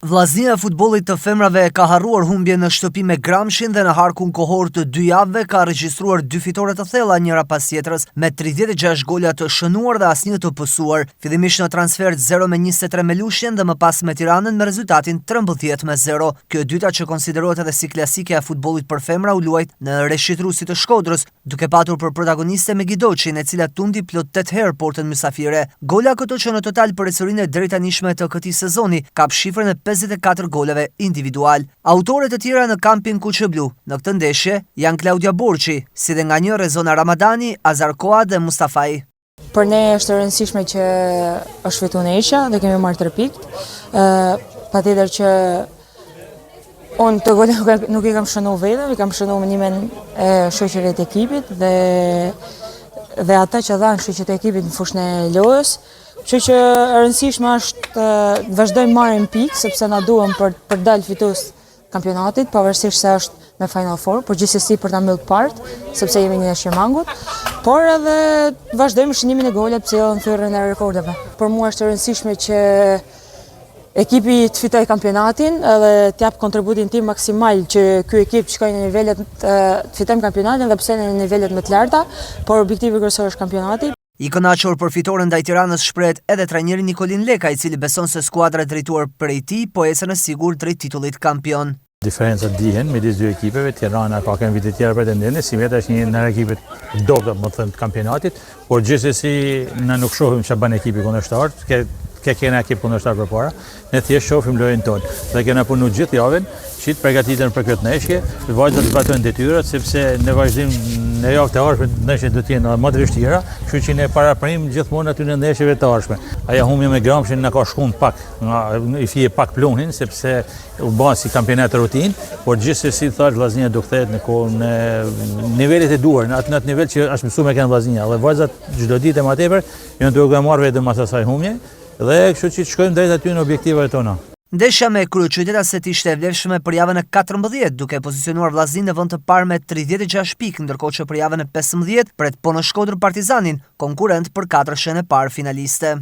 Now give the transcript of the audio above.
Vllaznia e futbollit të femrave ka harruar humbje në shtëpi me Gramshin dhe në harkun kohor të 2 javëve ka regjistruar 2 fitore të thella njëra pas tjetrës me 36 gola të shënuar dhe asnjë të pësuar. Fillimisht në transfert 0-23 me Lushnjën dhe më pas me Tiranën me rezultatin 13-0. Kjo e dyta që konsiderohet edhe si klasike e futbollit për femra u luajt në Reshitrusi të Shkodrës, duke patur për protagoniste Megidoçin, e cila tundi plot 8 herë portën mysafire. Gola këto që në total për serinë e drejtanishme të këtij sezoni kap shifrën e 54 goleve individual. Autoret e tjera në kampin kuqeblu në këtë ndeshje janë Klaudia Borçi, si dhe nga një Rezona Ramadani, Azar Koa dhe Mustafai. Për ne është e rëndësishme që është fituar Nesha dhe kemi marrë 3 pikë. Patjetër që unë të gola nuk i kam shënuar vetëm, i kam shënuar me nimen e shoqërit të ekipit dhe ata që dhanë shoqët e ekipit në fushën e lojës. Kështu që e rëndësishme është të vazhdojmë marrim pikë sepse na duhen për dalë fitues kampionatit, pavarësisht se është me Final Four, por gjithsesi për ta mbyllur part, sepse jemi një ndeshje mangut, por edhe vazhdojmë shënimin e golave pse në thyrën e rekordeve. Për mua është e rëndësishme që ekipi të fitojë kampionatin edhe të jap kontributin tim maksimal që ky ekip të shkojë në nivelet të fitojmë kampionatin dhe pse në nivelet më të larta, por objektivi kryesor është kampionati. I kënaqur për fitoren ndaj Tiranës shprehet edhe trajneri Nikolin Leka, i cili beson se skuadra e drejtuar prej tij po ecën e sigurt drejt titullit kampion. Diferencat dihen midis dy ekipeve. Tirana ka kënë vite tjera pretendente, si vetë është një nga ekipet dobta më thënë të kampionatit, por gjithsesi ne nuk shohim çfarë bën ekipi kundërshtar. Kena ekip kundërshtar përpara, ne thjesht shohim lojën tonë. Dhe kena punu gjithë javën që të përgatiten për këtë ndeshje, vajzat të zbatojnë detyrat sepse në vazhdim në javë të ardhshme ndeshjet do të jenë më të vështira, kështu që ne paraprim gjithmonë aty në ndeshjeve të ardhshme. Ajo humbje me Gramshin na ka shkuar pak, i fije pak pluhin sepse u bën si kampionat rutinë, por gjithsesi thash vllaznia do kthehet në nivelet e duhur, në atë nivel që është mësuar me kanë vllaznia. Dhe vajzat çdo ditë më tepër janë duke marrë vetëm asaj humje. Dhe kështu që shkojmë drejt aty në objektivat tona. Ndeshja me kryeqytet ishte e vlefshme për javën e 14, duke pozicionuar vllaznin në vend të parë me 36 pikë, ndërkohë që për javën e 15 pret po në Shkodër Partizanin, konkurrent për 4-shën e parë finaliste.